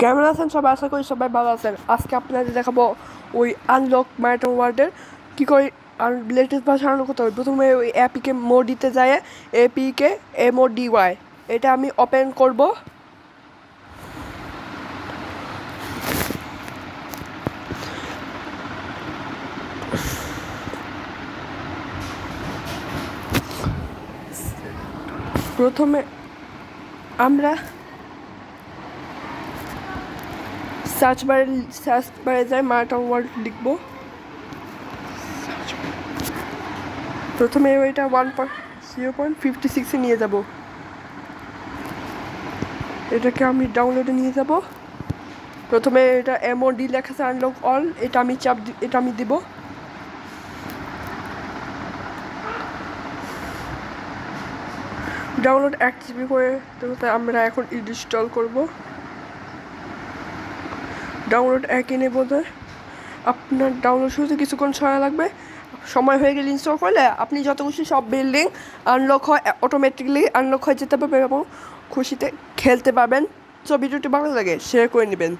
কেমন আছেন সবাই? আশা করি সবাই ভালো আছেন। আজকে আপনাদের দেখাবো ওই আনলক ম্যারাথন ওয়ার্ল্ডের কী করে লেটেস্ট ভার্সন আনলক করতে হবে। প্রথমে ওই অ্যাপিকে মোডিতে যায়, এপিকে MODY এটা আমি ওপেন করব। প্রথমে আমরা সার্চ বারে যাই, ম্যারাথন ওয়ার্ল্ড লিখব। প্রথমে ওইটা 0.56 নিয়ে যাব। এটাকে আমি ডাউনলোডে নিয়ে যাব। প্রথমে এটা MOD লেখা আছে, আনলক অল, এটা আমি দিব। ডাউনলোড 1 GB করে আমরা এখন ইনস্টল করব। ডাউনলোড 1 নেব। আপনার ডাউনলোড শুরুতে কিছুক্ষণ সময় লাগবে। সময় হয়ে গেলে ইনস্টল করলে আপনি যত খুশি সব বিল্ডিং আনলক হয়, অটোমেটিকলি আনলক হয়ে যেতে পারবে এবং খুশিতে খেলতে পারবেন। তো ভিডিওটি ভালো লাগে শেয়ার করে নেবেন।